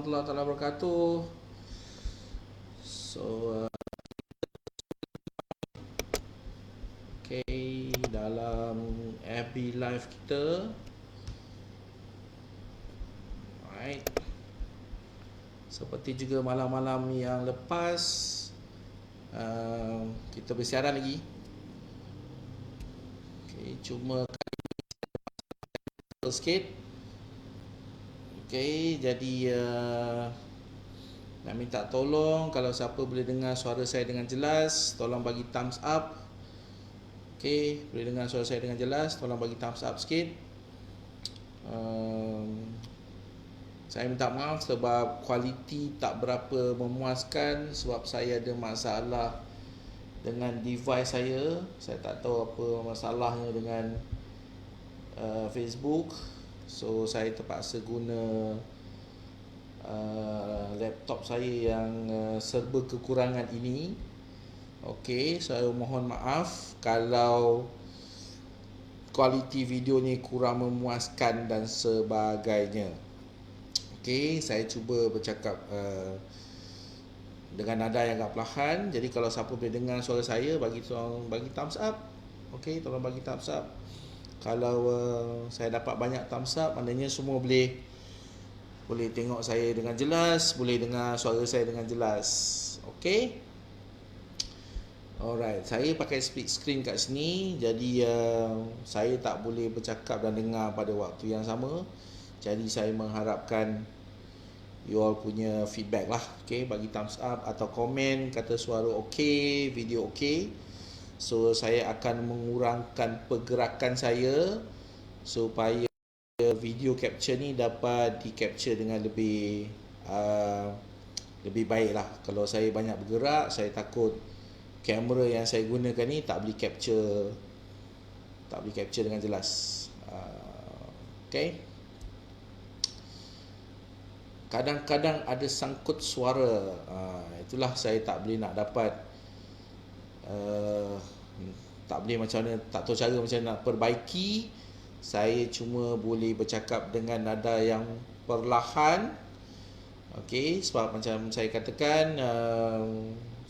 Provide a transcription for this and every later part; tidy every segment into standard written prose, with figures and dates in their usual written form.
warahmatullahi taala wabarakatuh. So, dalam FB Live kita, alright. Seperti juga malam-malam yang lepas, kita bersiaran lagi. Cuma sikit. Jadi nak minta tolong kalau siapa boleh dengar suara saya dengan jelas, tolong bagi thumbs up. Boleh dengar suara saya dengan jelas, tolong bagi thumbs up sikit. Saya minta maaf sebab kualiti tak berapa memuaskan sebab saya ada masalah dengan device saya. Saya tak tahu apa masalahnya dengan Facebook. So saya terpaksa guna laptop saya yang serba kekurangan ini. Saya mohon maaf kalau kualiti video ni kurang memuaskan dan sebagainya. Saya cuba bercakap dengan nada yang agak perlahan. Jadi kalau siapa boleh dengar suara saya, bagi thumbs up. Tolong bagi thumbs up. Kalau saya dapat banyak thumbs up, maknanya semua boleh tengok saya dengan jelas, boleh dengar suara saya dengan jelas. Alright, saya pakai split screen kat sini. Jadi saya tak boleh bercakap dan dengar pada waktu yang sama. Jadi saya mengharapkan you all punya feedback lah. Bagi thumbs up atau komen, kata suara video So saya akan mengurangkan pergerakan saya supaya video capture ni dapat di capture dengan lebih baik lah. Kalau saya banyak bergerak, saya takut kamera yang saya gunakan ni tak boleh capture dengan jelas. Kadang-kadang ada sangkut suara. Itulah saya tak boleh nak dapat tak boleh macam mana, tak tahu cara macam nak perbaiki. Saya cuma boleh bercakap dengan nada yang perlahan. Sebab macam saya katakan,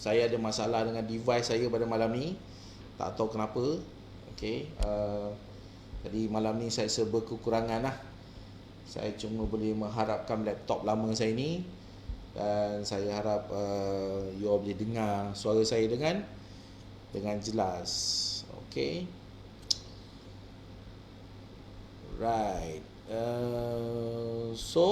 saya ada masalah dengan device saya pada malam ni. Tak tahu kenapa. Jadi malam ni saya serba kekurangan lah. Saya cuma boleh mengharapkan laptop lama saya ni. Dan saya harap you all boleh dengar suara saya dengan jelas. Right. So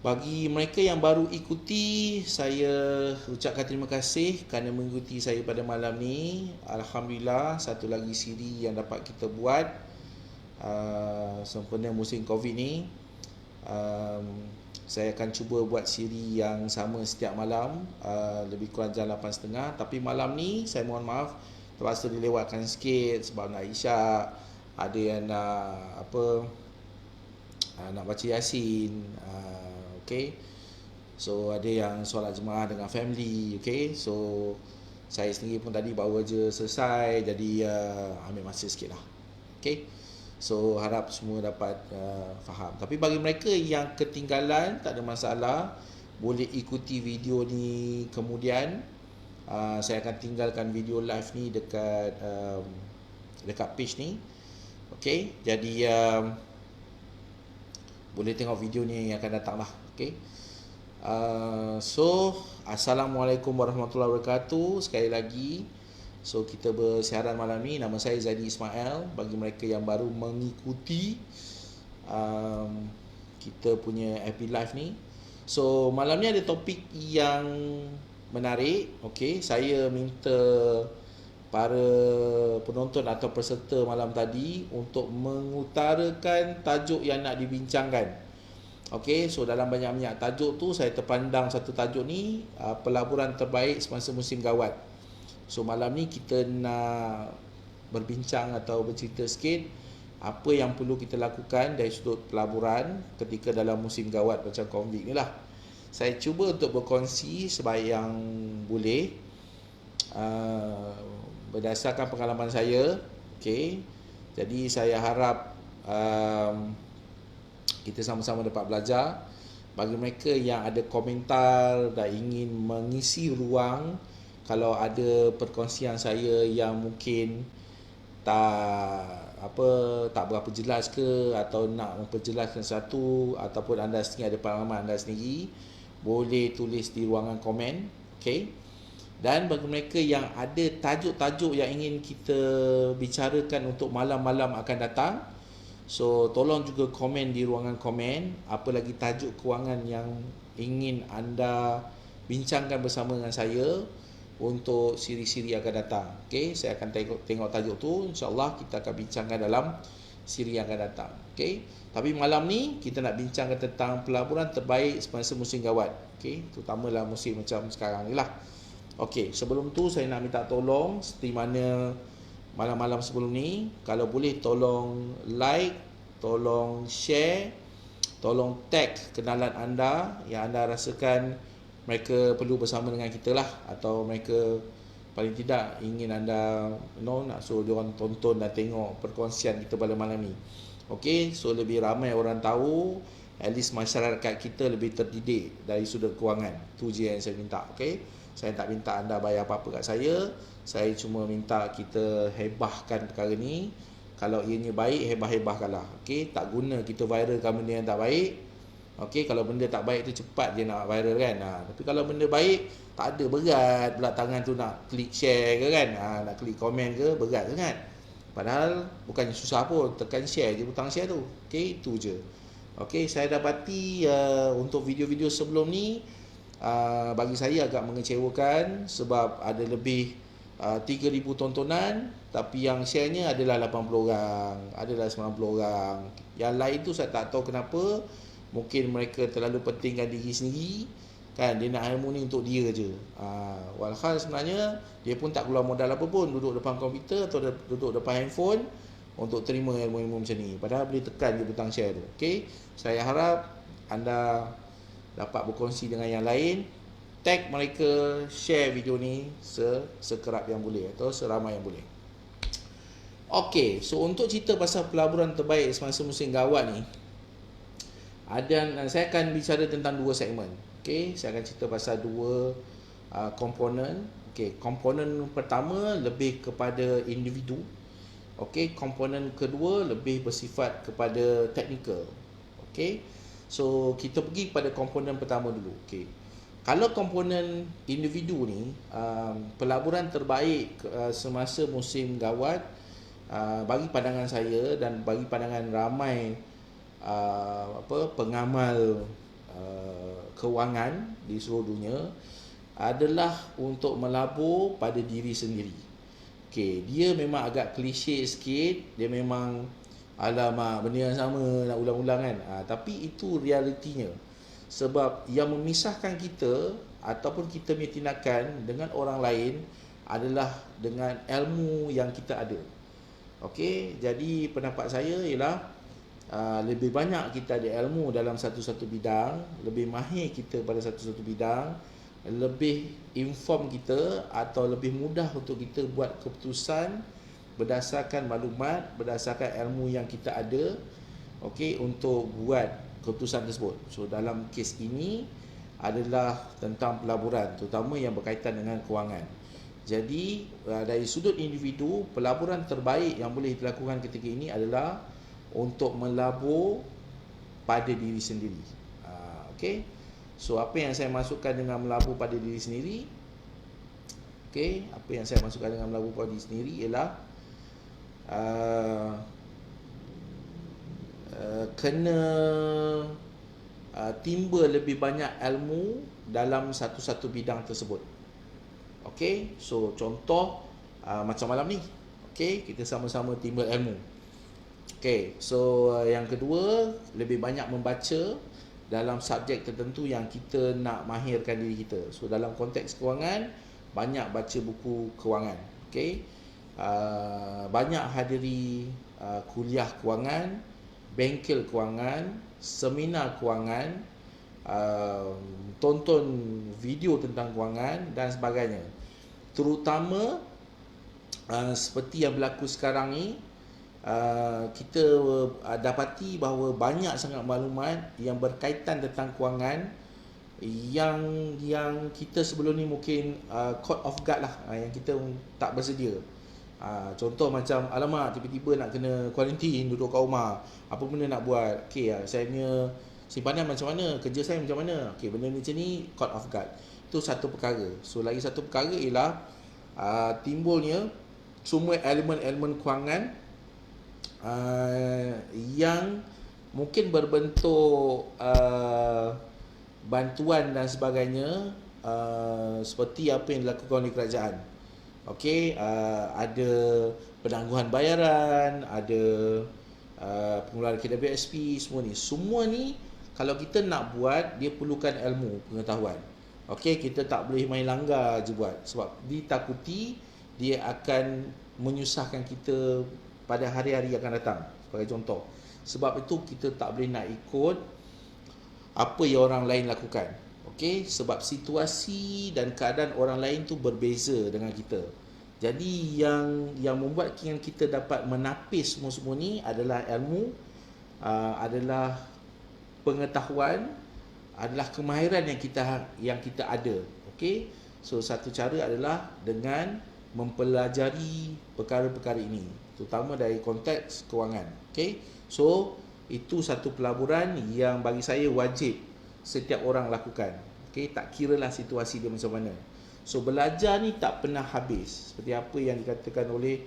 bagi mereka yang baru ikuti, saya ucapkan terima kasih kerana mengikuti saya pada malam ni. Alhamdulillah, satu lagi siri yang dapat kita buat sempena musim Covid ni. Saya akan cuba buat siri yang sama setiap malam, lebih kurang jam 8.30. Tapi malam ni saya mohon maaf, terpaksa dilewatkan sikit sebab nak isyak. Ada yang nak nak baca Yasin. So ada yang solat jemaah dengan family. So saya sendiri pun tadi baru aja selesai, jadi ambil masa sikit lah. So harap semua dapat faham. Tapi bagi mereka yang ketinggalan, tak ada masalah, boleh ikuti video ni kemudian. Saya akan tinggalkan video live ni dekat page ni. Jadi boleh tengok video ni yang akan datang lah. So Assalamualaikum warahmatullahi wabarakatuh. Sekali lagi, so kita bersiaran malam ni. Nama saya Zaidi Ismail. Bagi mereka yang baru mengikuti kita punya FB Live ni, so malam ni ada topik yang menarik. Saya minta para penonton atau peserta malam tadi untuk mengutarakan tajuk yang nak dibincangkan. So dalam banyak-banyak tajuk tu, saya terpandang satu tajuk ni, pelaburan terbaik semasa musim gawat. So malam ni kita nak berbincang atau bercerita sikit apa yang perlu kita lakukan dari sudut pelaburan ketika dalam musim gawat macam COVID ni lah. Saya cuba untuk berkongsi sebaik yang boleh berdasarkan pengalaman saya. Jadi saya harap kita sama-sama dapat belajar bagi mereka yang ada komentar dan ingin mengisi ruang, kalau ada perkongsian saya yang mungkin tak berapa jelas ke, atau nak memperjelaskan satu, ataupun anda sendiri ada pengalaman anda sendiri, boleh tulis di ruangan komen. Okay. Dan bagi mereka yang ada tajuk-tajuk yang ingin kita bicarakan untuk malam-malam akan datang, so tolong juga komen di ruangan komen apa lagi tajuk kewangan yang ingin anda bincangkan bersama dengan saya untuk siri-siri akan datang. Okey, saya akan tengok tajuk tu, insya-Allah kita akan bincangkan dalam siri yang akan datang. Okey. Tapi malam ni kita nak bincangkan tentang pelaburan terbaik semasa musim gawat. Okey, terutamalah musim macam sekarang ni lah. Okey, sebelum tu saya nak minta tolong seperti mana malam-malam sebelum ni, kalau boleh tolong like, tolong share, tolong tag kenalan anda yang anda rasakan mereka perlu bersama dengan kita lah, atau mereka paling tidak ingin anda nak suruh diorang tonton dan tengok perkongsian kita pada malam ni. Okey, so lebih ramai orang tahu, at least masyarakat kita lebih terdidik dari sudut kewangan. Tu je yang saya minta. Okey, saya tak minta anda bayar apa-apa kat saya cuma minta kita hebahkan perkara ni. Kalau ianya baik, hebah-hebahkanlah. Okey, tak guna kita viralkan benda yang tak baik. Okey, kalau benda tak baik tu cepat je nak viral kan. Tapi kalau benda baik, tak ada berat pula tangan tu nak klik share ke kan. Nak klik komen ke, berat sangat. Padahal bukannya susah pun, tekan share je butang share tu. Okey, itu je. Okey, saya dapati untuk video-video sebelum ni bagi saya agak mengecewakan sebab ada lebih 3,000 tontonan, tapi yang sharenya adalah 80 orang, adalah 90 orang. Yang lain tu saya tak tahu kenapa. Mungkin mereka terlalu pentingkan diri sendiri kan, dia nak ilmu ni untuk dia je. Walhal sebenarnya dia pun tak keluar modal apa pun, duduk depan komputer atau duduk depan handphone untuk terima ilmu-ilmu macam ni. Padahal boleh tekan je butang share tu. Okey, saya harap anda dapat berkongsi dengan yang lain, tag mereka, share video ni sekerap yang boleh atau seramai yang boleh. Okey, so untuk cerita pasal pelaburan terbaik semasa musim gawat ni, saya akan bicara tentang dua segmen. Okey, saya akan cerita pasal dua komponen. Okey, komponen pertama lebih kepada individu. Okey, komponen kedua lebih bersifat kepada teknikal. Okey, so kita pergi pada komponen pertama dulu. Okey, kalau komponen individu ni, pelaburan terbaik semasa musim gawat, bagi pandangan saya dan bagi pandangan ramai pengamal kewangan di seluruh dunia, adalah untuk melabur pada diri sendiri. Okey, dia memang agak klise sikit, dia memang alamak benda yang sama nak ulang-ulang kan. Tapi itu realitinya. Sebab yang memisahkan kita ataupun kita punya tindakan dengan orang lain adalah dengan ilmu yang kita ada. Okey, jadi pendapat saya ialah lebih banyak kita ada ilmu dalam satu-satu bidang, lebih mahir kita pada satu-satu bidang, lebih inform kita atau lebih mudah untuk kita buat keputusan berdasarkan maklumat, berdasarkan ilmu yang kita ada, okey, untuk buat keputusan tersebut. So dalam kes ini adalah tentang pelaburan, terutama yang berkaitan dengan kewangan. Jadi dari sudut individu, pelaburan terbaik yang boleh dilakukan ketika ini adalah untuk melabur pada diri sendiri. Okey. So apa yang saya masukkan dengan melabur pada diri sendiri? Okey, apa yang saya masukkan dengan melabur pada diri sendiri ialah kena timba lebih banyak ilmu dalam satu-satu bidang tersebut. Okey, so contoh macam malam ni. Okey, kita sama-sama timba ilmu. Okey, so yang kedua, lebih banyak membaca dalam subjek tertentu yang kita nak mahirkan diri kita. So dalam konteks kewangan, banyak baca buku kewangan. Okey, banyak hadiri kuliah kewangan, bengkel kewangan, seminar kewangan, tonton video tentang kewangan dan sebagainya. Terutama seperti yang berlaku sekarang ni, kita dapati bahawa banyak sangat maklumat yang berkaitan tentang kewangan yang kita sebelum ni mungkin caught off guard lah, yang kita tak bersedia. Contoh macam alamak tiba-tiba nak kena kuarantin, duduk kat rumah, apa benda nak buat, okey saya punya simpanan macam mana, kerja saya macam mana, okey benda ni macam ni, caught off guard. Itu satu perkara. So lagi satu perkara ialah timbulnya semua elemen-elemen kewangan yang mungkin berbentuk bantuan dan sebagainya, seperti apa yang dilakukan oleh kerajaan. Okey, ada penangguhan bayaran, ada pengeluaran KWSP, semua ni kalau kita nak buat, dia perlukan ilmu, pengetahuan. Okey, kita tak boleh main langgar je buat, sebab ditakuti dia akan menyusahkan kita pada hari-hari yang akan datang. Sebagai contoh, sebab itu kita tak boleh nak ikut apa yang orang lain lakukan. Okey, sebab situasi dan keadaan orang lain tu berbeza dengan kita. Jadi yang membuatkan kita dapat menapis semua ni adalah ilmu, adalah pengetahuan, adalah kemahiran yang kita ada. Okey. So satu cara adalah dengan mempelajari perkara-perkara ini, terutama dari konteks kewangan. Okey. So itu satu pelaburan yang bagi saya wajib setiap orang lakukan. Okey, tak kiralah situasi dia macam mana. So belajar ni tak pernah habis, seperti apa yang dikatakan oleh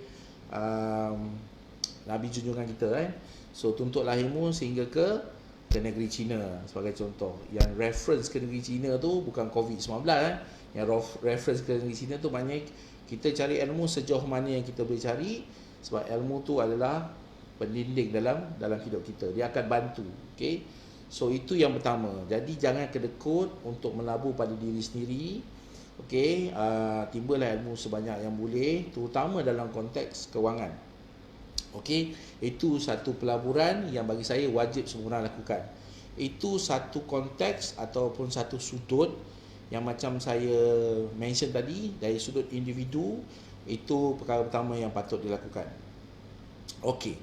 Nabi junjungan kita kan. So tuntutlah ilmu sehingga ke negeri China sebagai contoh. Yang reference ke negeri China tu bukan COVID-19 kan. Yang reference ke negeri China tu maknanya kita cari ilmu sejauh mana yang kita boleh cari, sebab ilmu tu adalah pendinding dalam hidup kita. Dia akan bantu. Okey. So itu yang pertama. Jadi jangan kedekut untuk melabur pada diri sendiri. Okey, timbullah ilmu sebanyak yang boleh, terutama dalam konteks kewangan. Okey, itu satu pelaburan yang bagi saya wajib semua orang lakukan. Itu satu konteks ataupun satu sudut yang macam saya mention tadi, dari sudut individu, itu perkara pertama yang patut dilakukan. Okey.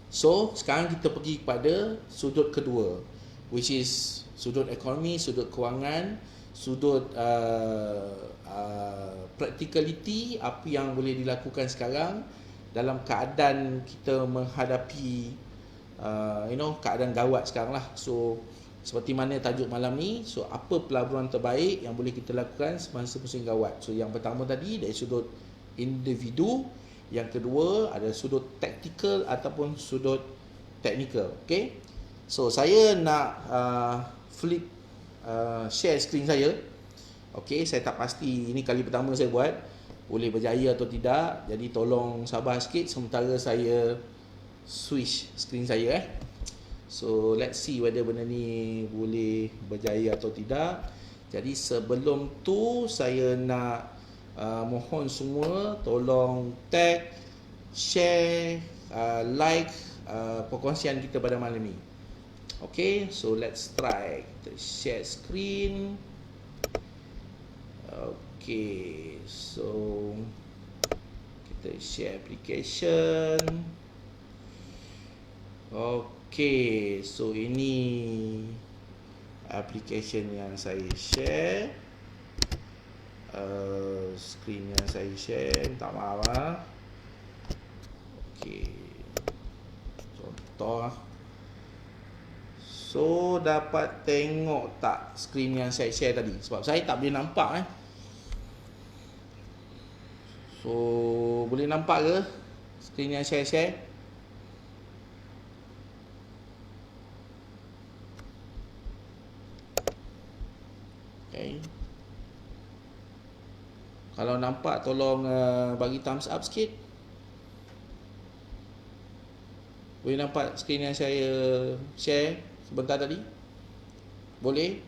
So, sekarang kita pergi kepada sudut kedua, which is sudut ekonomi, sudut kewangan, sudut practicality, apa yang boleh dilakukan sekarang dalam keadaan kita menghadapi keadaan gawat sekarang lah. So seperti mana tajuk malam ni, so apa pelaburan terbaik yang boleh kita lakukan semasa musim gawat. So yang pertama tadi dari sudut individu, yang kedua ada sudut tactical ataupun sudut technical. Okay, so saya nak flip share screen saya. Okey, saya tak pasti ini kali pertama saya buat, boleh berjaya atau tidak. Jadi tolong sabar sikit sementara saya switch screen saya. So let's see whether benda ni boleh berjaya atau tidak. Jadi sebelum tu saya nak mohon semua tolong tag, share, like perkongsian kita pada malam ni. Okay, so let's try. Kita share screen. Okay, so kita share application. Okay, so ini application yang saya share. Screen yang saya share, minta maaf lah. Okay, contoh lah. So dapat tengok tak screen yang saya share tadi? Sebab saya tak boleh nampak So boleh nampak ke screen yang saya share? Okay. Kalau nampak tolong bagi thumbs up sikit. Boleh nampak screen yang saya share sebentar tadi? Boleh?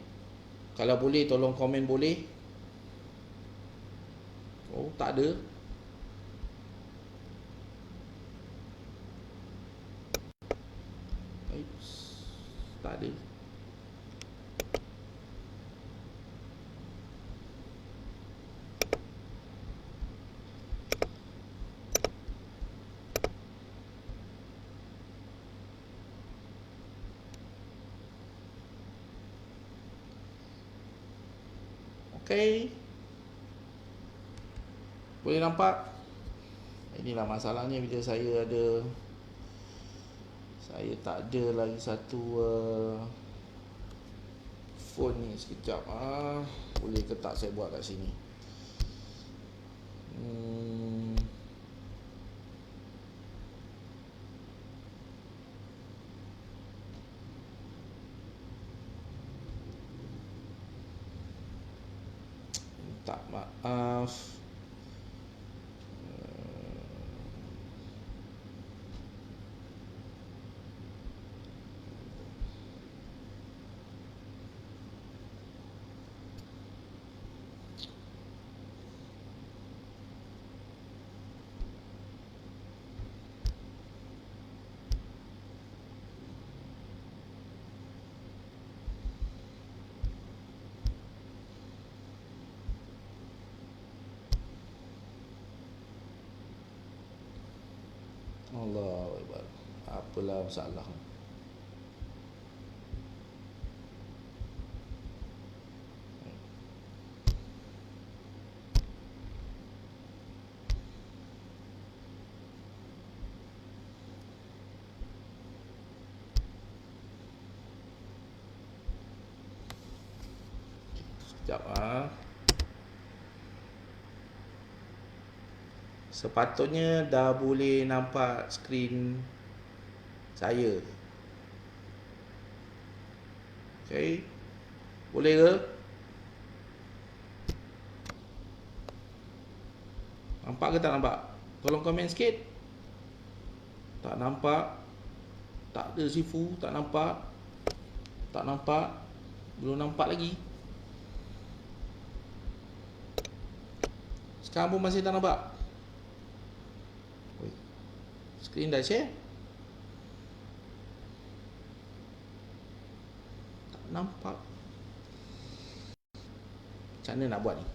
Kalau boleh tolong komen boleh. Oh, tak ada. Oops, tak ada. Okay. Boleh nampak? Inilah masalahnya bila saya tak ada lagi satu phone ni. Sekejap. Boleh ke tak saya buat kat sini? Tak maaf. Allahu Akbar. Apalah masalah. Sekejap. Sepatutnya dah boleh nampak skrin saya. Okay. Boleh ke? Nampak ke tak nampak? Tolong komen sikit. Tak nampak. Tak ada sifu. Tak nampak. Tak nampak. Belum nampak lagi. Sekarang pun masih tak nampak. Skrin dah share. Tak nampak. Macam mana nak buat ni?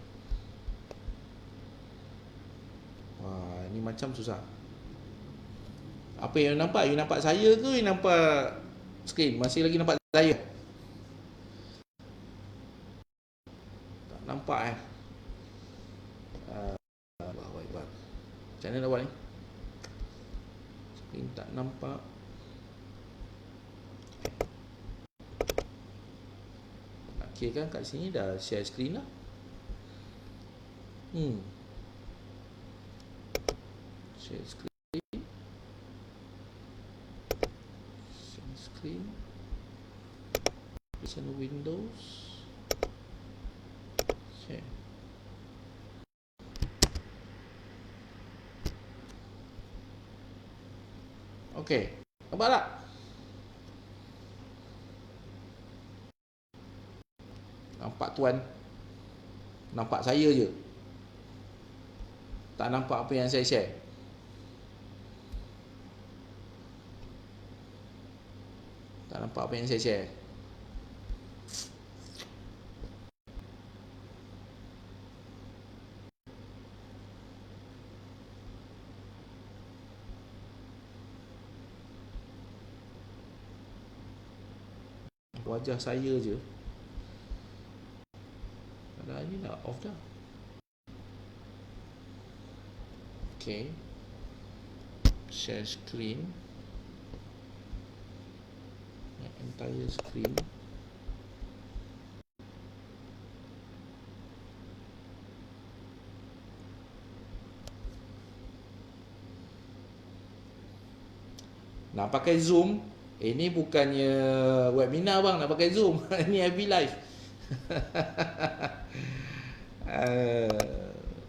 Wah, ni macam susah. Apa yang nampak? You nampak saya ke you nampak skrin? Masih lagi nampak saya? Tak nampak Macam mana nak buat ni? Skrin tak nampak. Okay kan kat sini dah share skrin lah. Share screen. Share screen. Listen Windows. Share. Okay. Nampak tak? Nampak tuan? Nampak saya je. Tak nampak apa yang saya share. Tak nampak apa yang saya share. Wajah saya je. Padahal ni dah off dah. Okay. Share screen. Entire screen. Nak pakai Zoom. Ini bukannya webinar bang, nak pakai Zoom. Ini FB Live.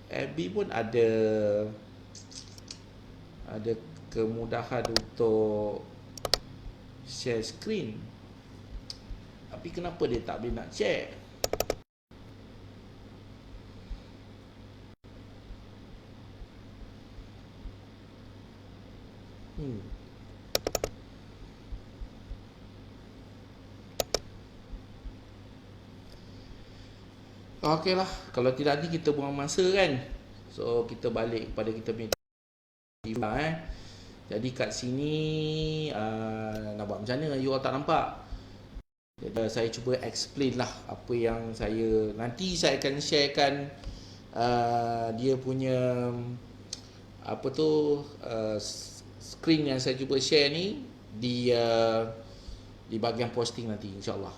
FB pun ada kemudahan untuk share screen. Tapi kenapa dia tak boleh nak share? Okey lah, kalau tidak nanti kita buang masa kan. So kita balik kepada kita punya Jadi kat sini nak buat macam mana? You all tak nampak. Jadi Saya cuba explain lah apa yang nanti saya akan sharekan dia punya apa tu screen yang saya cuba share ni di bahagian posting nanti insyaAllah.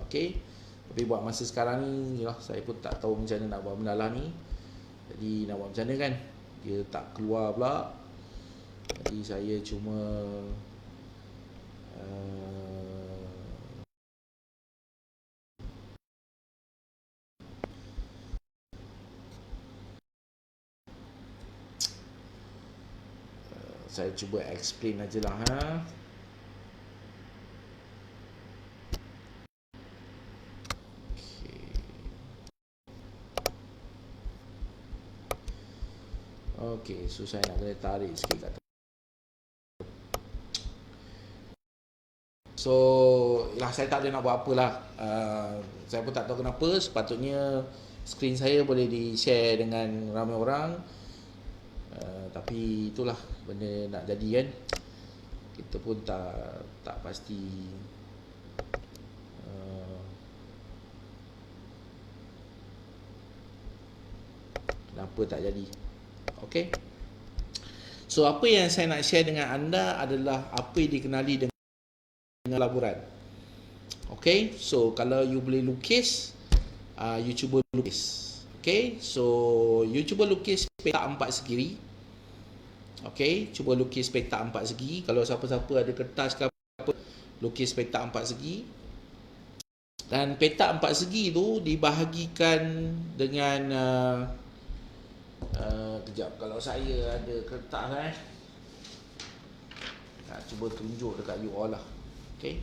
Okay. Tapi buat masa sekarang ni yalah, saya pun tak tahu macam mana nak buat benda lah ni. Jadi nak buat macam mana kan, dia tak keluar pula. Jadi saya cuma saya cuba explain aja lah Okay, so saya nak kena tarik sikit kat atas. So, saya tak ada nak buat apa lah. Saya pun tak tahu kenapa. Sepatutnya skrin saya boleh di-share dengan ramai orang. Tapi itulah benda nak jadi kan. Kita pun tak pasti kenapa tak jadi. Okay. So apa yang saya nak share dengan anda adalah apa yang dikenali dengan pelaburan. Okay. So kalau you boleh lukis, you cuba lukis. Okay. So you cuba lukis peta 4 segi. Okay. Cuba lukis peta 4 segi. Kalau siapa-siapa ada kertas ke apa, lukis peta 4 segi. Dan peta 4 segi tu dibahagikan dengan kejap, kalau saya ada kertas nak cuba tunjuk dekat you all lah. Okay.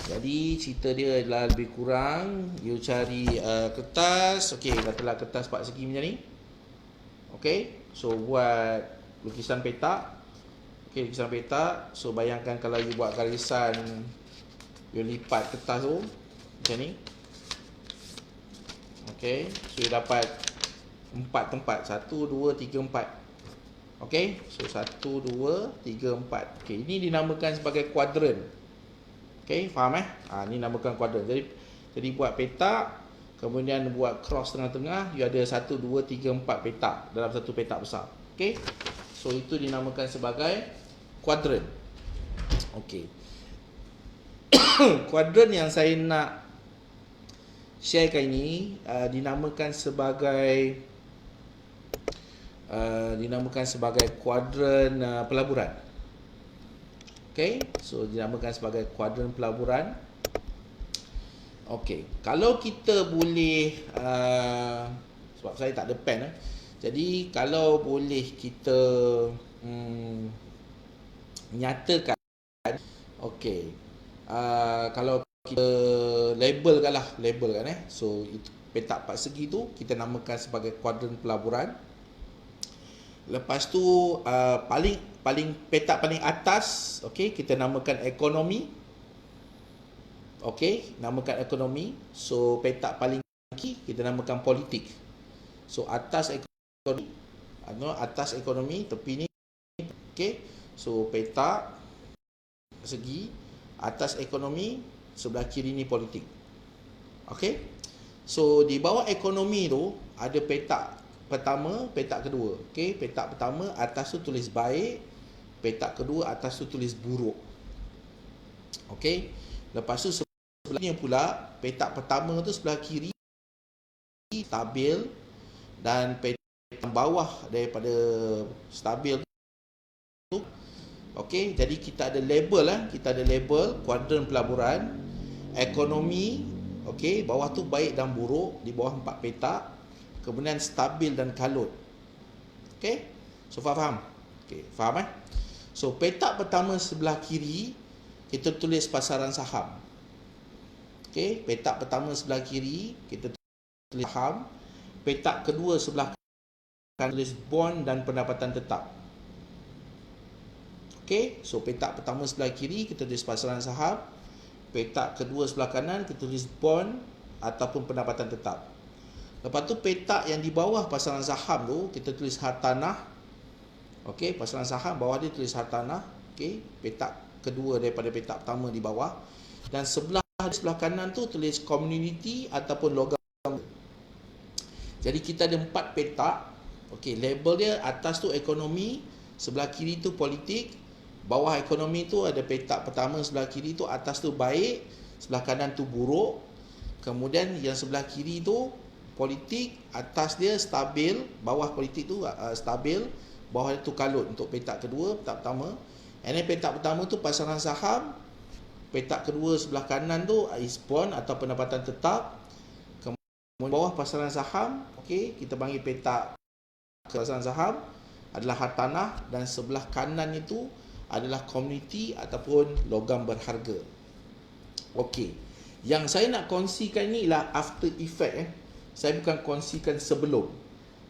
Jadi cerita dia adalah lebih kurang you cari kertas. Okay, katalah kertas 4 segi macam ni. Okay. So buat lukisan peta. Okay, lukisan peta. So bayangkan kalau you buat garisan, you lipat kertas tu macam ni. Okay. So you dapat 4 tempat. 1, 2, 3, 4. Okay. So 1, 2, 3, 4. Okay. Ini dinamakan sebagai kuadran. Okay. Faham ini namakan kuadran. Jadi buat peta, kemudian buat cross tengah-tengah, you ada 1, 2, 3, 4 peta dalam satu peta besar. Okay. So itu dinamakan sebagai kuadran. Okay. Kuadran yang saya nak sharekan ini dinamakan sebagai kuadran pelaburan. Okay. So dinamakan sebagai kuadran pelaburan. Okay. Kalau kita boleh sebab saya tak ada pen jadi kalau boleh kita nyatakan. Okay. Kalau kita labelkan. So itu peta 4 segi tu kita namakan sebagai kuadran pelaburan. Lepas tu peta paling atas, okey, kita namakan ekonomi. Okey, namakan ekonomi. So peta paling kiri kita namakan politik. So atas ekonomi, tepi ni. Okey. So peta segi, atas ekonomi, sebelah kiri ni politik. Okey. So di bawah ekonomi tu ada peta pertama, peta kedua. Okey, peta pertama atas tu tulis baik, peta kedua atas tu tulis buruk. Okey. Lepas tu sebelahnya pula, peta pertama tu sebelah kiri stabil dan peta bawah daripada stabil tu. Okey, jadi kita ada label kita ada label kuadran pelaburan, ekonomi, okey, bawah tu baik dan buruk di bawah 4 peta. Kemudian stabil dan kalut. Okey? So faham? Okey, faham So peta pertama sebelah kiri kita tulis pasaran saham. Okey, peta pertama sebelah kiri kita tulis saham. Peta kedua sebelah kanan tulis bond dan pendapatan tetap. Okey, so peta pertama sebelah kiri kita tulis pasaran saham. Peta kedua sebelah kanan kita tulis bond ataupun pendapatan tetap. Lepas tu peta yang di bawah pasaran saham tu kita tulis hartanah. Okey, pasaran saham bawah dia tulis hartanah. Okey, peta kedua daripada peta pertama di bawah. dan sebelah kanan tu tulis community ataupun logam. Jadi kita ada 4 petak. Okey, label dia atas tu ekonomi, sebelah kiri tu politik, bawah ekonomi tu ada petak pertama, sebelah kiri tu atas tu baik, sebelah kanan tu buruk. Kemudian yang sebelah kiri tu politik, atas dia stabil, bawah politik tu stabil, bawah tu kalut untuk petak kedua, petak pertama. And then petak pertama tu pasaran saham, petak kedua sebelah kanan tu is bond atau pendapatan tetap. Kemudian bawah pasaran saham, okey, kita panggil petak pasaran saham adalah hartanah, dan sebelah kanan itu adalah komuniti ataupun logam berharga. Okey. Yang saya nak kongsikan ni ialah after effect. Saya bukan kongsikan sebelum.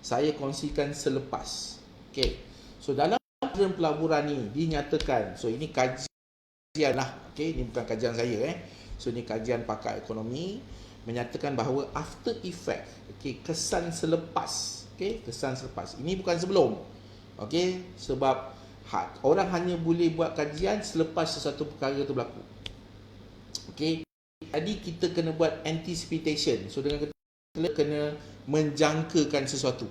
Saya kongsikan selepas. Okey. So dalam pelaburan ni dinyatakan, so ini kajian lah. Okey, ini bukan kajian saya So ini kajian pakar ekonomi menyatakan bahawa after effect, okey, kesan selepas. Okey, kesan selepas. Ini bukan sebelum. Okey, sebab orang hanya boleh buat kajian selepas sesuatu perkara itu berlaku. Okey, jadi kita kena buat anticipation. So dengan kita kena menjangkakan sesuatu.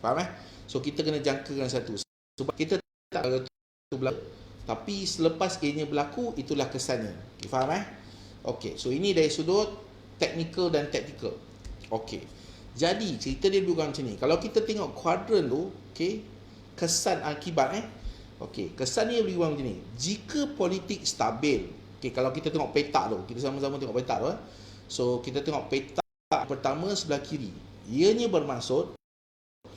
Faham So kita kena jangkakan sesuatu. Sebab kita tak tahu itu berlaku, tapi selepas ianya berlaku, itulah kesannya. Okay, faham Okey, so ini dari sudut technical dan tactical. Okey. Jadi cerita dia lebih kurang macam ni. Kalau kita tengok kuadran tu, okey, kesan akibat okey, kesan dia lebih kurang macam ni. Jika politik stabil, okey, kalau kita tengok petak tu, kita sama-sama tengok petak tu So kita tengok petak pertama sebelah kiri. Ianya bermaksud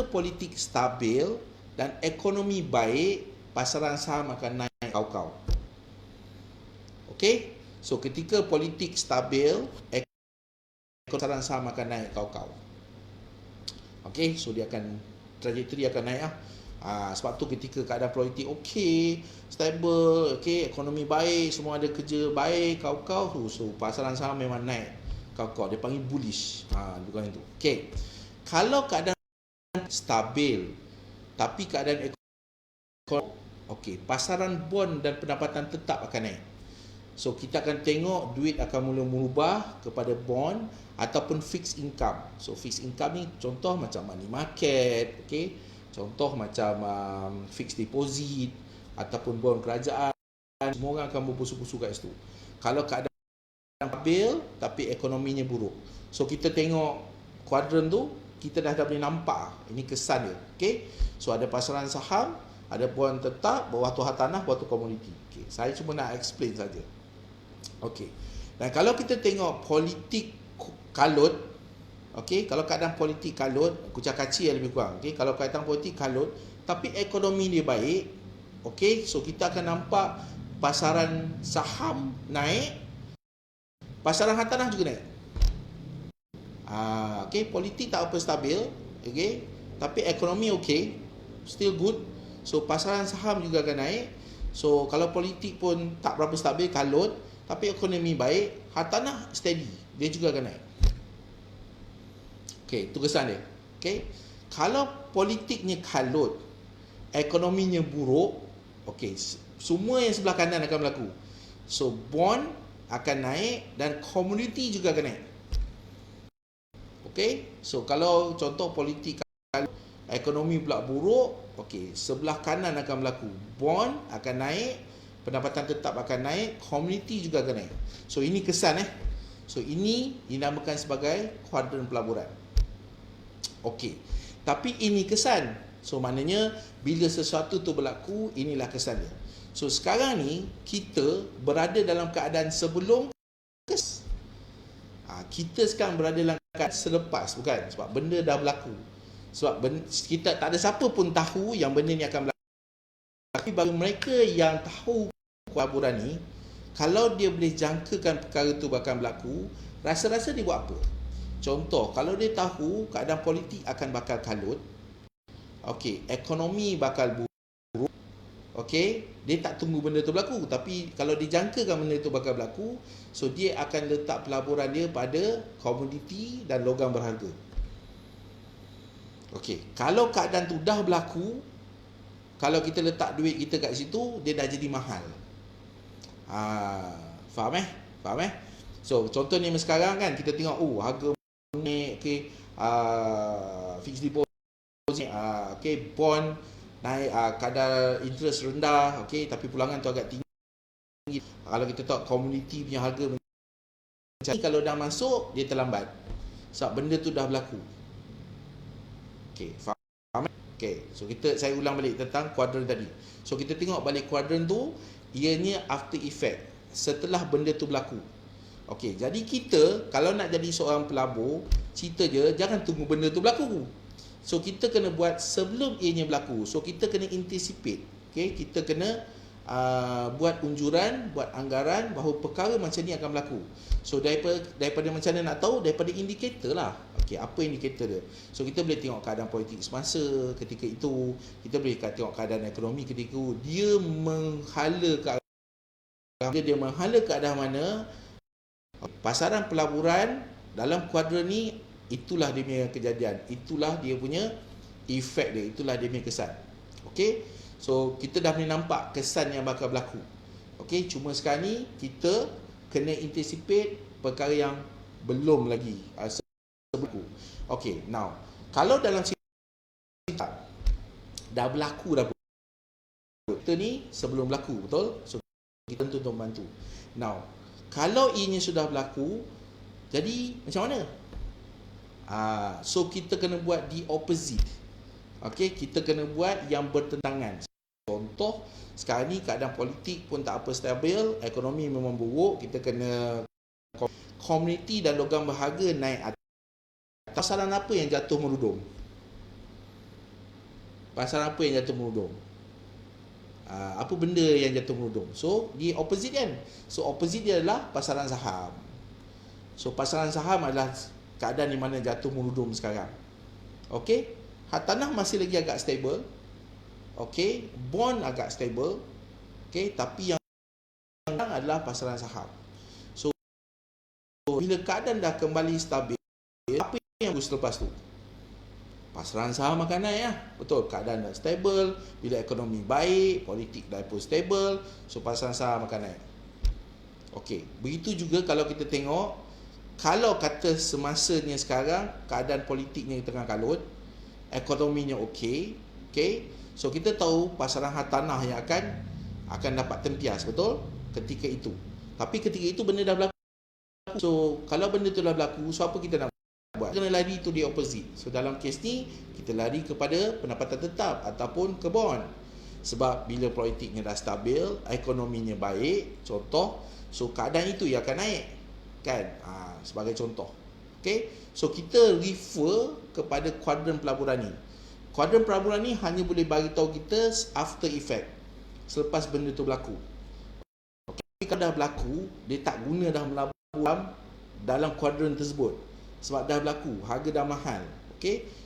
politik stabil dan ekonomi baik, pasaran saham akan naik kau-kau. Okey? So ketika politik stabil, pasaran saham akan naik kau-kau. Okey, so dia akan trajektori akan naik sebab tu ketika keadaan politik okey, stable, okey, ekonomi baik, semua ada kerja baik, kau-kau, so pasaran saham memang naik kau-kau. Dia panggil bullish. Bukan itu. Okey. Kalau keadaan stabil tapi keadaan ekonomi okey, pasaran bond dan pendapatan tetap akan naik. So kita akan tengok duit akan mula merubah kepada bond ataupun fixed income. So fixed income ni contoh macam money market, okey. Contoh macam fixed deposit ataupun bond kerajaan. Semua orang akan berpusu-pusu kat situ. Kalau keadaan stabil tapi ekonominya buruk. So kita tengok kuadran tu, kita dah boleh nampak ini kesan dia. Okey. So ada pasaran saham, ada bond tetap, bawah tu hartanah, bawah tu komoditi. Okey. Saya cuma nak explain saja. Okey. Dan kalau kita tengok politik kalut, okey, kalau keadaan politik kalut, kucak-kacir lebih kurang. Okey, kalau keadaan politik kalut tapi ekonomi dia baik, okey, so kita akan nampak pasaran saham naik, pasaran hartanah juga naik. Okey, politik tak apa stabil, okey, tapi ekonomi okey, still good. So pasaran saham juga akan naik. So kalau politik pun tak berapa stabil, kalut, tapi ekonomi baik, hartanah steady, dia juga akan naik. Okey, itu kesan dia. Okey. Kalau politiknya kalut, ekonominya buruk, okey, semua yang sebelah kanan akan berlaku. So bond akan naik dan komoditi juga akan naik. Okey. So kalau contoh politik kalut, ekonomi pula buruk, okey, sebelah kanan akan berlaku. Bond akan naik, pendapatan tetap akan naik, komoditi juga akan naik. So ini kesan So ini dinamakan sebagai kuadran pelaburan. Okey. Tapi ini kesan. So maknanya bila sesuatu tu berlaku, inilah kesan dia. So sekarang ni kita berada dalam keadaan sebelum kita sekarang berada dalam keadaan selepas, bukan? Sebab benda dah berlaku. Sebab kita tak ada siapa pun tahu yang benda ni akan berlaku. Tapi bagi mereka yang tahu pelaburan ni, kalau dia boleh jangkakan perkara tu bakal berlaku, rasa-rasa dia buat apa? Contoh, kalau dia tahu keadaan politik akan bakal kalut, okey, ekonomi bakal buruk, okey, dia tak tunggu benda tu berlaku, tapi kalau dijangkakan benda tu bakal berlaku, so dia akan letak pelaburan dia pada komoditi dan logam berharga. Okey, kalau keadaan tu dah berlaku, kalau kita letak duit kita kat situ, dia dah jadi mahal. Faham Faham So contohnya sekarang kan kita tengok harga naik, fixed deposit, bond naik, kadar interest rendah, tapi pulangan tu agak tinggi. Kalau kita tahu commodity punya harga macam ni, kalau dah masuk dia terlambat sebab benda tu dah berlaku. Faham? So saya ulang balik tentang kuadran tadi. So kita tengok balik kuadran tu, ianya after effect, setelah benda tu berlaku. Jadi kita kalau nak jadi seorang pelabur, cerita je, jangan tunggu benda tu berlaku. So kita kena buat sebelum ianya berlaku. So kita kena anticipate. Kita kena buat unjuran, buat anggaran bahawa perkara macam ni akan berlaku. So daripada macam mana nak tahu? Daripada indikator lah. Apa indikator dia? So kita boleh tengok keadaan politik semasa ketika itu, kita boleh tengok keadaan ekonomi ketika itu. Dia menghala ke arah mana? Pasaran pelaburan dalam kuadran ni, itulah dia punya kejadian, itulah dia punya efek dia, itulah dia punya kesan. So kita dah boleh nampak kesan yang bakal berlaku. Cuma sekarang ni kita kena anticipate perkara yang belum lagi berlaku. Now kalau dalam cerita dah berlaku dah, kita ni sebelum berlaku, betul? So kita tentu untuk membantu. Now kalau ianya sudah berlaku, jadi macam mana? So kita kena buat the opposite. Kita kena buat yang bertentangan. Contoh, sekarang ni keadaan politik pun tak apa stabil, ekonomi memang buruk, kita kena komuniti dan logam berharga naik atas. Pasaran apa yang jatuh merudum? Pasaran apa yang jatuh merudum? Apa benda yang jatuh merudum? So di opposite kan? So opposite dia adalah pasaran saham. So pasaran saham adalah keadaan di mana jatuh merudum sekarang. Tanah masih lagi agak stable. Bond agak stable. Tapi yang adalah pasaran saham. So bila keadaan dah kembali stabil, apa yang selepas tu? Pasaran saham akan naik lah. Betul, keadaan dah stable. Bila ekonomi baik, politik dah pun stable, so pasaran saham akan naik. Begitu juga kalau kita tengok, kalau kata semasanya sekarang keadaan politiknya tengah kalut, ekonominya so kita tahu pasaran hartanah yang akan dapat tempias, betul? Ketika itu. Tapi ketika itu benda dah berlaku. So kalau benda tu dah berlaku, so apa kita nak buat? Kena lari to the opposite. So dalam kes ni kita lari kepada pendapatan tetap ataupun ke bond. Sebab bila politiknya dah stabil, ekonominya baik, contoh, so keadaan itu yang akan naik. Kan? Sebagai contoh. So kita refer kepada kuadran pelaburan ni. Kuadran pelaburan ni hanya boleh bagi tahu kita after effect, selepas benda tu berlaku. Tapi kalau dah berlaku, dia tak guna dah melabur dalam kuadran tersebut. Sebab dah berlaku, harga dah mahal.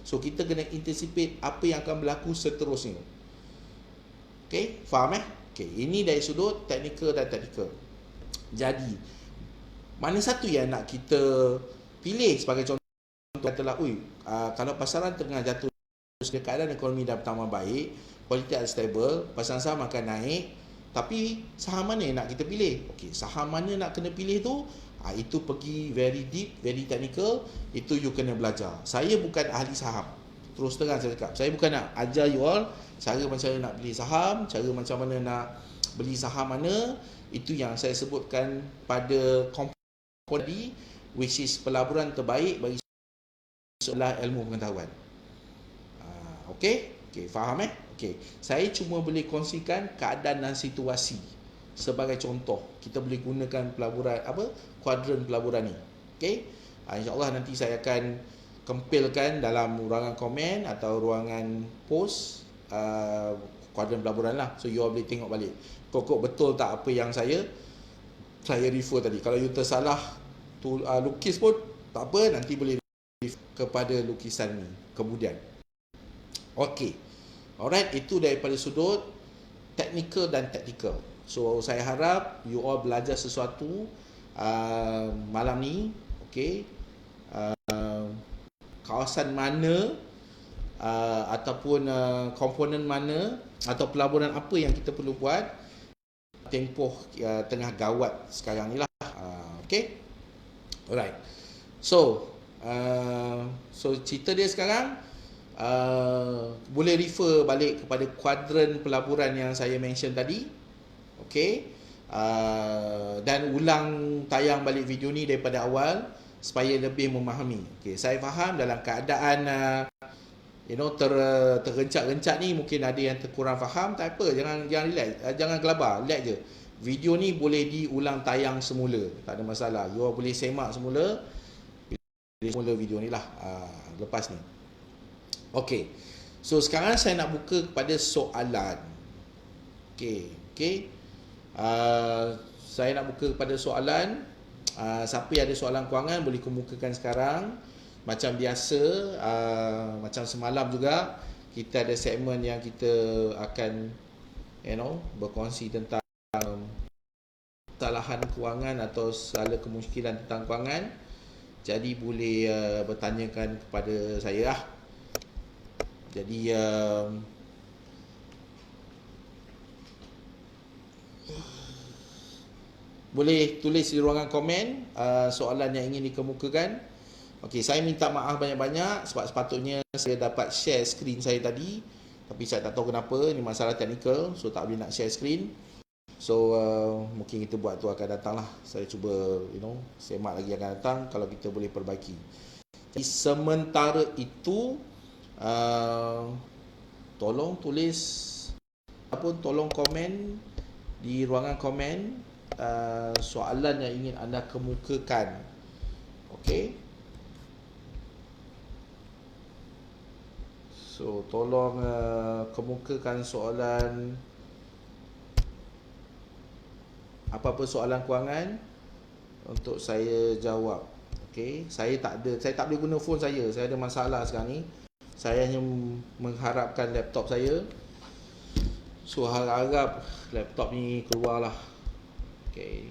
So kita kena anticipate apa yang akan berlaku seterusnya. Faham ini dari sudut teknikal dan taktikal. Jadi mana satu yang nak kita pilih sebagai contoh? Katalah, kalau pasaran tengah jatuh, keadaan ekonomi dah bertambah baik, politik ada stable, pasaran saham akan naik, tapi saham mana yang nak kita pilih? Saham mana nak kena pilih tu? Itu pergi very deep, very technical, itu you kena belajar. Saya bukan ahli saham, terus terang saya cakap. Saya bukan nak ajar you all cara macam mana nak beli saham, cara macam mana nak beli saham mana. Itu yang saya sebutkan pada komponen, which is pelaburan terbaik bagi seolah ilmu pengetahuan. Faham Saya cuma boleh kongsikan keadaan dan situasi sebagai contoh. Kita boleh gunakan pelaburan kuadran pelaburan ni. InsyaAllah nanti saya akan kempilkan dalam ruangan komen atau ruangan post kuadran pelaburan lah. So you all boleh tengok balik pokok betul tak apa yang saya refer tadi. Kalau you tersalah lukis pun tak apa, nanti boleh refer kepada lukisan ni kemudian. Alright, itu daripada sudut technical dan tactical. So saya harap you all belajar sesuatu malam ni. Kawasan mana ataupun komponen mana atau pelaburan apa yang kita perlu buat tempoh tengah gawat sekarang ni lah. Okay, alright. So cerita dia sekarang boleh refer balik kepada kuadran pelaburan yang saya mention tadi. Okay, dan ulang tayang balik video ni daripada awal supaya lebih memahami. Okay, saya faham dalam keadaan tergencak-gencak ni mungkin ada yang terkurang faham. Tak apa, jangan relax, jangan gelabar, relax je. Video ni boleh diulang tayang semula, tak ada masalah. You boleh semak semula video ni lah lepas ni. Okey, so sekarang saya nak buka kepada soalan. Okey, saya nak buka kepada soalan. Siapa yang ada soalan kewangan boleh kemukakan sekarang. Macam biasa, macam semalam juga, kita ada segmen yang kita akan berkongsi tentang kesalahan kewangan atau segala kemusykilan tentang kewangan. Jadi boleh bertanyakan kepada saya lah. Jadi boleh tulis di ruangan komen soalan yang ingin dikemukakan. Okey, saya minta maaf banyak-banyak sebab sepatutnya saya dapat share skrin saya tadi, tapi saya tak tahu kenapa, ni masalah teknikal, so tak boleh nak share skrin. So mungkin kita buat tu akan datang lah. Saya cuba semak lagi akan datang kalau kita boleh perbaiki. Jadi sementara itu tolong tulis ataupun tolong komen di ruangan komen soalan yang ingin anda kemukakan. Okey, so tolong kemukakan soalan, apa-apa soalan kewangan untuk saya jawab. Okey, saya tak boleh guna phone saya ada masalah sekarang ni. Saya hanya mengharapkan laptop saya. So harap laptop ni keluarlah. Okey,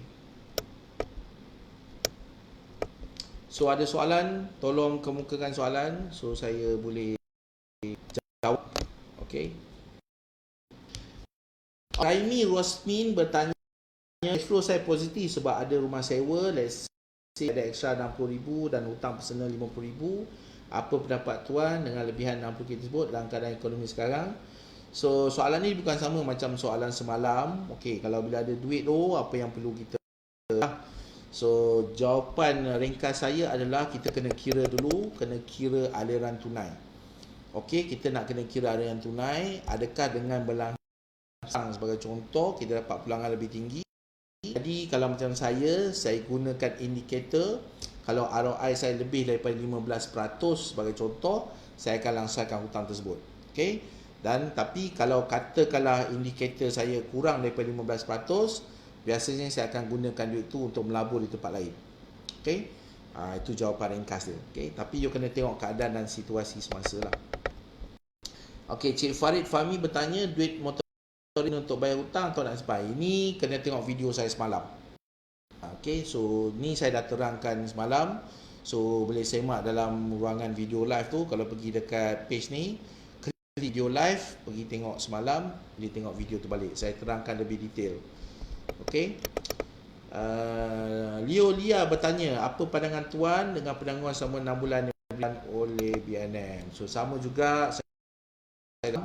so ada soalan, tolong kemukakan soalan so saya boleh jawab. Okey, Raimi Rosmin bertanya, cash flow saya positif sebab ada rumah sewa, let's say ada extra 60,000 dan hutang personal 50,000. Apa pendapat tuan dengan lebihan 60,000 tersebut dalam keadaan ekonomi sekarang? So soalan ni bukan sama macam soalan semalam. Okey, kalau bila ada duit tu, apa yang perlu kita? So jawapan ringkas saya adalah kita kena kira dulu, kena kira aliran tunai. Okey, kita nak kena kira aliran tunai, adakah dengan berlangsung sebagai contoh kita dapat pulangan lebih tinggi. Jadi kalau macam saya gunakan indikator, kalau ROI saya lebih daripada 15% sebagai contoh, saya akan langsaikan hutang tersebut. Okey, dan tapi kalau katakanlah indikator saya kurang daripada 15%, biasanya saya akan gunakan duit tu untuk melabur di tempat lain. Okey, itu jawapan ringkas dia. Okey, tapi you kena tengok keadaan dan situasi semasa lah. Okey, Cik Farid Fahmi bertanya, duit motor untuk bayar hutang atau nak sampai? Ini kena tengok video saya semalam. Okey, so ni saya dah terangkan semalam. So boleh semak dalam ruangan video live tu. Kalau pergi dekat page ni, klik video live, pergi tengok semalam, boleh tengok video tu balik. Saya terangkan lebih detail. Okey, Leo Lia bertanya, apa pandangan tuan dengan penangguhan selama 6 bulan oleh BNM? So sama juga saya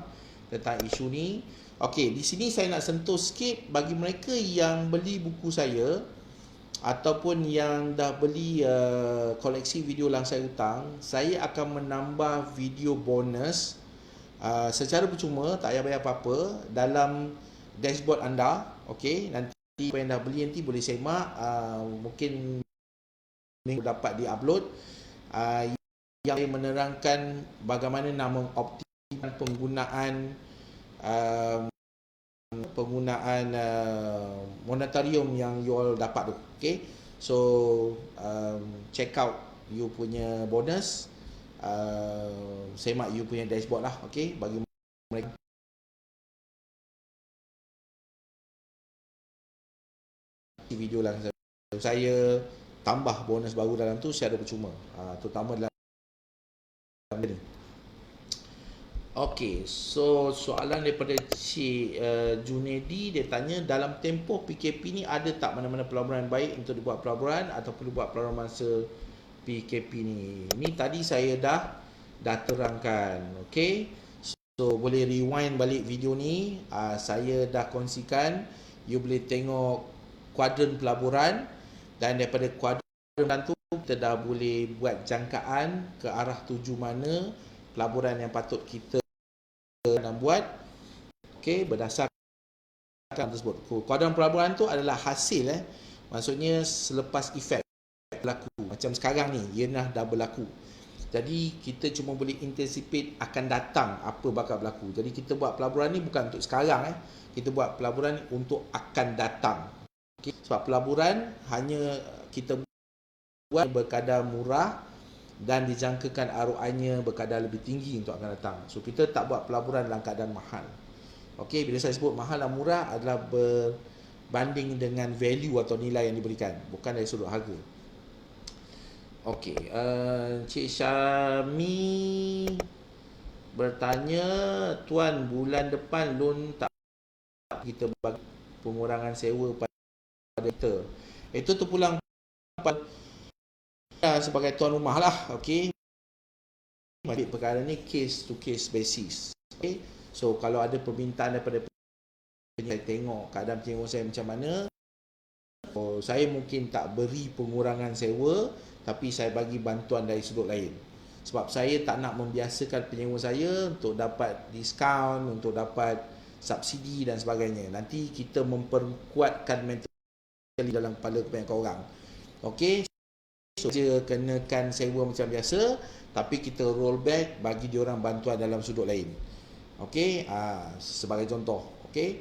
tentang isu ni. Okey, di sini saya nak sentuh sikit bagi mereka yang beli buku saya ataupun yang dah beli koleksi video langsai hutang, saya akan menambah video bonus secara percuma, tak payah bayar apa-apa dalam dashboard anda. Okey, nanti apa yang dah beli nanti boleh semak, mungkin minggu dapat di-upload, yang menerangkan bagaimana nak mengoptimalkan penggunaan monetarium yang you all dapat tu. Okay, so check out you punya bonus, semak you punya dashboard lah. Okay, bagi mereka video lah saya tambah bonus baru dalam tu secara percuma, terutama dalam ni. Okey, so soalan daripada Cik Junedi, dia tanya dalam tempoh PKP ni ada tak mana-mana pelaburan yang baik untuk dibuat pelaburan atau perlu buat pelaburan masa PKP ni. Ni tadi saya dah terangkan. Okey. So boleh rewind balik video ni. Saya dah kongsikan. You boleh tengok kuadran pelaburan, dan daripada kuadran tu kita dah boleh buat jangkaan ke arah tuju mana pelaburan yang patut kita nak buat. Okey, berdasarkan tersebut. Kuadran pelaburan tu adalah hasil maksudnya selepas efek berlaku. Macam sekarang ni, ia dah berlaku. Jadi kita cuma boleh anticipate akan datang apa bakal berlaku. Jadi kita buat pelaburan ni bukan untuk sekarang Kita buat pelaburan ni untuk akan datang. Okay? Sebab pelaburan hanya kita buat berkadar murah dan dijangkakan ROI-nya berkadar lebih tinggi untuk akan datang. So kita tak buat pelaburan dalam keadaan mahal. Okey, bila saya sebut mahal dan murah adalah berbanding dengan value atau nilai yang diberikan, bukan dari sudut harga. Okey, Cik Syami bertanya, Tuan, bulan depan loan tak kita bagi pengurangan sewa pada kita. Itu terpulang pada sebagai tuan rumah lah. Okey, ambil perkara ni case to case basis. Okey, so kalau ada permintaan daripada saya tengok keadaan penyewa saya macam mana, saya mungkin tak beri pengurangan sewa, tapi saya bagi bantuan dari sudut lain. Sebab saya tak nak membiasakan penyewa saya untuk dapat diskaun, untuk dapat subsidi dan sebagainya. Nanti kita memperkuatkan mentally dalam kepala kebanyakan orang. Okey, so dia kenakan sewa macam biasa, tapi kita roll back bagi diorang bantuan dalam sudut lain. Okey, sebagai contoh. Okey,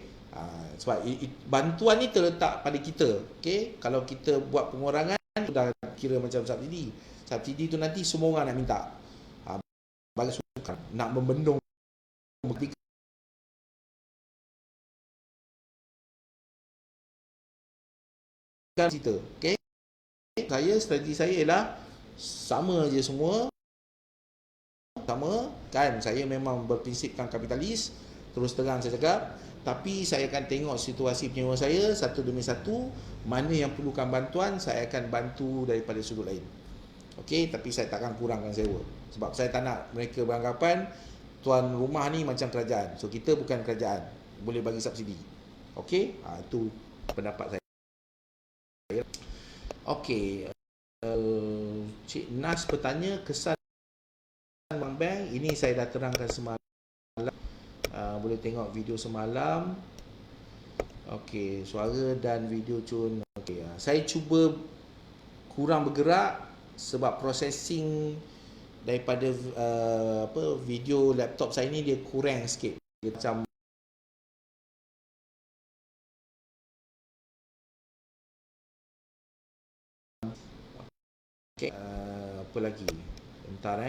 sebab bantuan ni terletak pada kita. Okey, kalau kita buat pengurangan sudah kira macam subsidi. Subsidi tu nanti semua orang nak minta. Bagi sukar nak membendung cerita. Okey, strategi saya ialah sama je semua. Sama kan, saya memang berprinsipkan kapitalis, terus terang saya cakap, tapi saya akan tengok situasi penyewa saya satu demi satu, mana yang perlukan bantuan saya akan bantu daripada sudut lain. Okey, tapi saya takkan kurangkan sewa, sebab saya tak nak mereka beranggapan tuan rumah ni macam kerajaan. So kita bukan kerajaan, boleh bagi subsidi. Okey, itu pendapat saya. Okey, Cik Nas bertanya kesan bank. Ini saya dah terangkan semalam. Boleh tengok video semalam. Okey, suara dan video cun. Okey, saya cuba kurang bergerak sebab processing daripada video laptop saya ni dia kurang sikit. Dia macam okey, apa lagi? Bentar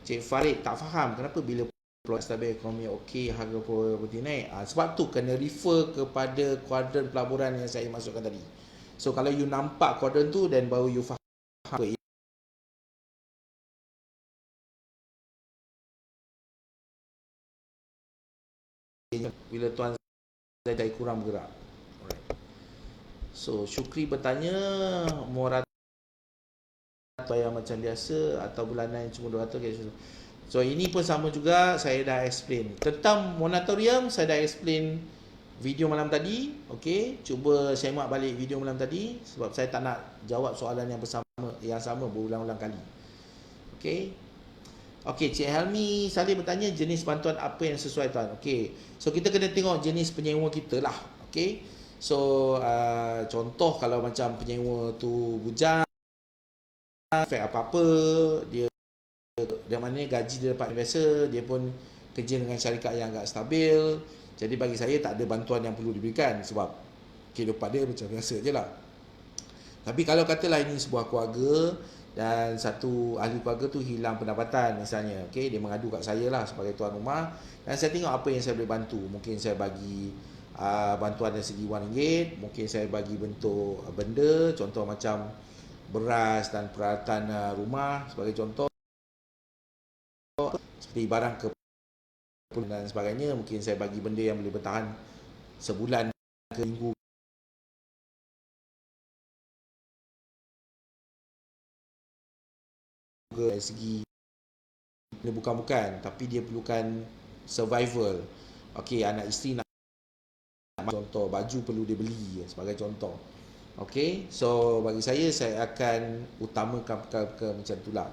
Cik Farid tak faham kenapa bila peluang stabil ekonomi okey, harga property naik. Sebab tu kena refer kepada kuadran pelaburan yang saya masukkan tadi. So kalau you nampak kuadran tu, dan baru you faham bila tuan saya kurang bergerak. Alright. So Syukri bertanya, moratorium yang macam biasa atau bulanan yang cuma 200. So ini pun sama juga, saya dah explain tentang moratorium. Saya dah explain video malam tadi. Okey, cuba semak balik video malam tadi sebab saya tak nak jawab soalan yang sama berulang-ulang kali. Okey. Okey, Cik Helmi Salih bertanya jenis bantuan apa yang sesuai tuan. Okey, so kita kena tengok jenis penyewa kita lah. Okey, so contoh kalau macam penyewa tu bujang, efek apa-apa, dia mana gaji dia dapat biasa, dia pun kerja dengan syarikat yang agak stabil. Jadi bagi saya tak ada bantuan yang perlu diberikan sebab kehidupan dia macam biasa je lah. Tapi kalau katalah ini sebuah keluarga dan satu ahli keluarga tu hilang pendapatan misalnya, okay, dia mengadu kat saya lah sebagai tuan rumah, dan saya tengok apa yang saya boleh bantu. Mungkin saya bagi bantuan dari segi RM1, mungkin saya bagi bentuk benda, contoh macam beras dan peralatan rumah sebagai contoh, seperti barang dan sebagainya. Mungkin saya bagi benda yang boleh bertahan sebulan ke minggu dari segi bukan, tapi dia perlukan survival. Okey, anak isteri nak contoh, baju perlu dia beli sebagai contoh. Okey, so bagi saya akan utamakan perkara-perkara macam itulah.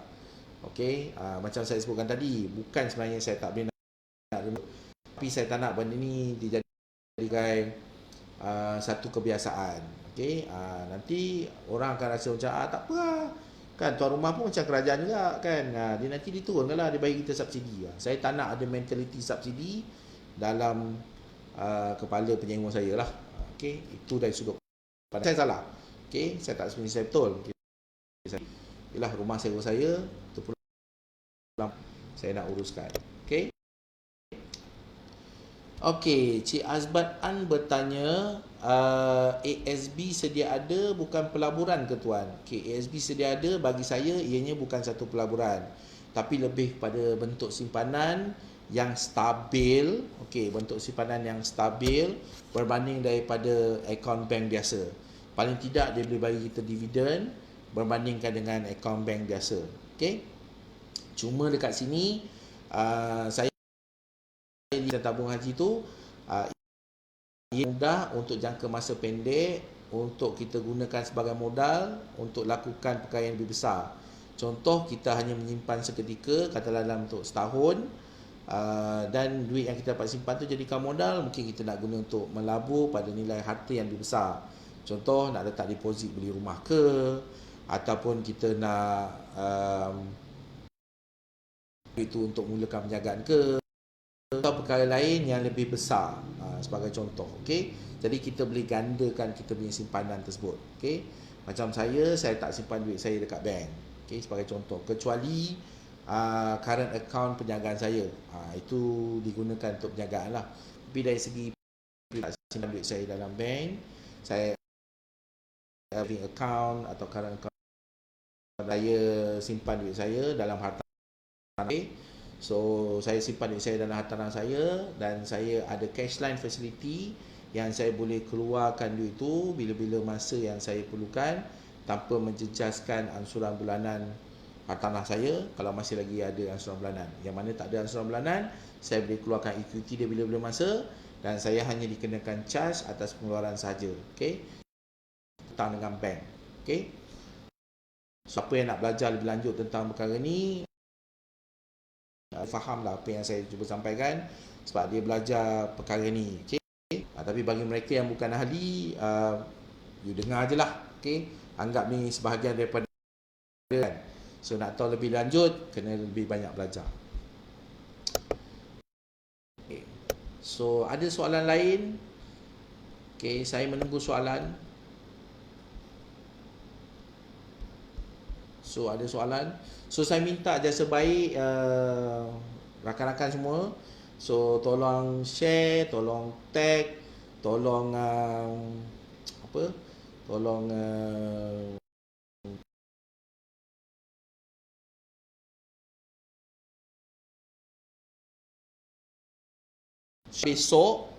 Okey, macam saya sebutkan tadi, bukan sebenarnya saya tak boleh nak, tapi saya tak nak benda ni dijadikan satu kebiasaan. Okey, nanti orang akan rasa macam tak apa lah. Kan tuan rumah pun macam kerajaan juga kan. Dia nanti diturunkan lah, dia bagi kita subsidi. Saya tak nak ada mentaliti subsidi dalam kepala penyewa saya lah. Okey, itu dari sudut pandang saya salah. Okey, saya tak sebenarnya saya betul. Okay. Ialah rumah sewa saya, tu pula saya nak uruskan. Okey. Okey, Cik Azbat An bertanya, ASB sedia ada bukan pelaburan ke tuan? Okey, ASB sedia ada bagi saya ianya bukan satu pelaburan, tapi lebih pada bentuk simpanan yang stabil. Okey, bentuk simpanan yang stabil berbanding daripada akaun bank biasa. Paling tidak dia boleh bagi kita dividen berbandingkan dengan akaun bank biasa. Okey. Cuma dekat sini saya di tabung haji tu ia mudah untuk jangka masa pendek untuk kita gunakan sebagai modal untuk lakukan perkara yang lebih besar. Contoh, kita hanya menyimpan seketika, katakanlah dalam untuk setahun, dan duit yang kita dapat simpan tu jadikan modal, mungkin kita nak guna untuk melabur pada nilai harta yang lebih besar. Contoh, nak letak deposit beli rumah ke, ataupun kita nak itu untuk mulakan perniagaan ke, atau perkara lain yang lebih besar, sebagai contoh. Okey, jadi kita boleh gandakan kita punya simpanan tersebut. Okey, macam saya tak simpan duit saya dekat bank. Okey, sebagai contoh, kecuali current account perniagaan saya, itu digunakan untuk perniagaan lah. Tapi dari segi tak simpan duit saya dalam bank, saya saving account atau current account, saya simpan duit saya dalam hartanah. Okay. So saya simpan duit saya dalam hartanah saya, dan saya ada cash line facility yang saya boleh keluarkan duit itu bila-bila masa yang saya perlukan tanpa menjejaskan ansuran bulanan hartanah saya. Kalau masih lagi ada ansuran bulanan, yang mana tak ada ansuran bulanan, saya boleh keluarkan equity dia bila-bila masa, dan saya hanya dikenakan charge atas pengeluaran sahaja. Okey, hutang dengan bank. Okey, siapa yang nak belajar lebih lanjut tentang perkara ni, fahamlah apa yang saya cuba sampaikan, sebab dia belajar perkara ni. Okey, tapi bagi mereka yang bukan ahli, you dengar je lah. Okey, anggap ni sebahagian daripada kan. So nak tahu lebih lanjut, kena lebih banyak belajar. Okay. So ada soalan lain? Okay, saya menunggu soalan. So ada soalan. So saya minta jasa baik rakan-rakan semua. So tolong share, tolong tag, tolong besok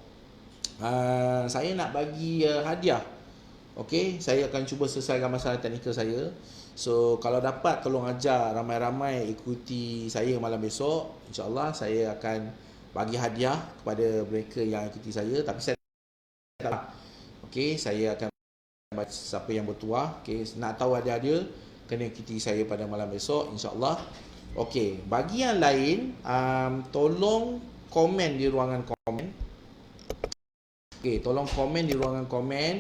saya nak bagi hadiah. Okey, saya akan cuba selesaikan masalah teknikal saya. So kalau dapat, tolong ajar ramai-ramai ikuti saya malam besok. InsyaAllah saya akan bagi hadiah kepada mereka yang ikuti saya. Tapi saya tak, okey, saya akan bagi siapa yang bertuah. Okey, nak tahu hadiah dia, kena ikuti saya pada malam besok, insyaAllah. Okey, bagi yang lain, tolong komen di ruangan komen. Okey, tolong komen di ruangan komen.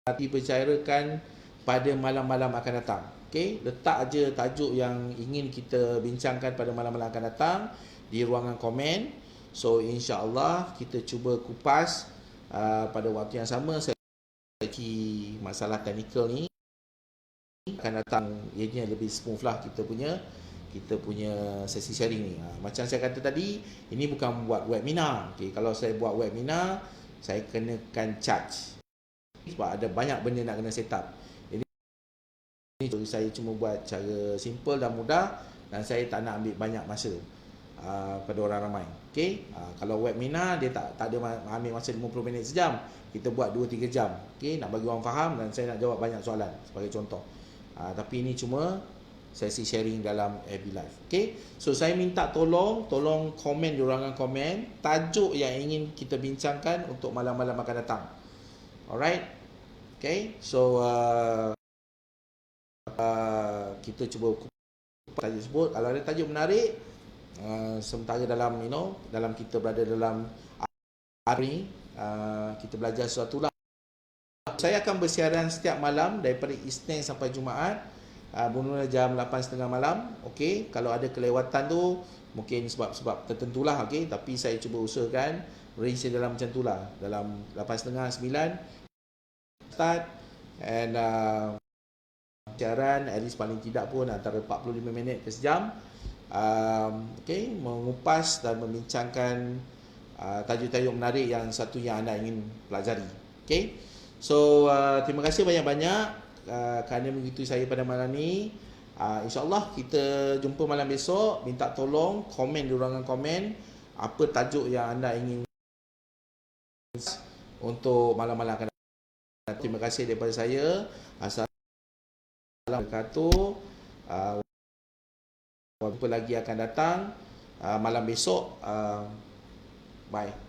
Dipercayakan pada malam-malam akan datang. Okey, letak aja tajuk yang ingin kita bincangkan pada malam-malam akan datang di ruangan komen. So insya-Allah kita cuba kupas pada waktu yang sama. Saya masalah teknikal ni akan datang, ianya lebih smooth lah kita punya sesi sharing ni. Macam saya kata tadi, ini bukan buat webinar. Okey, kalau saya buat webinar, saya kenakan charge. Sebab ada banyak benda nak kena set up. Ini saya cuma buat cara simple dan mudah, dan saya tak nak ambil banyak masa. pada orang ramai. Okey, kalau webinar dia tak ada ambil masa 50 minit sejam, kita buat 2-3 jam. Okey, nak bagi orang faham dan saya nak jawab banyak soalan sebagai contoh. Tapi ini cuma sesi sharing dalam FB Live. Okey, so saya minta tolong komen di ruangan komen tajuk yang ingin kita bincangkan untuk malam-malam akan datang. Alright. Okay, so kita cuba tajuk sebut. Kalau ada tajuk menarik, sementara dalam dalam kita berada dalam hari kita belajar sesuatu lah. Saya akan bersiaran setiap malam daripada Isnin sampai Jumaat, bermula jam 8.30 malam. Okey, kalau ada kelewatan tu mungkin sebab tertentulah, okey, tapi saya cuba usahakan range dalam macam itulah, dalam 8.30 9 start, and siaran at least paling tidak pun antara 45 minit ke sejam, okey, mengupas dan membincangkan tajuk-tajuk menarik yang satu yang anda ingin pelajari. Okey, so terima kasih banyak-banyak kerana mengikuti saya pada malam ni. InsyaAllah kita jumpa malam besok. Minta tolong komen di ruangan komen apa tajuk yang anda ingin untuk malam-malam akan datang. Terima kasih daripada saya. Assalamualaikum warahmatullahi wabarakatuh. Jumpa lagi akan datang malam besok. Bye.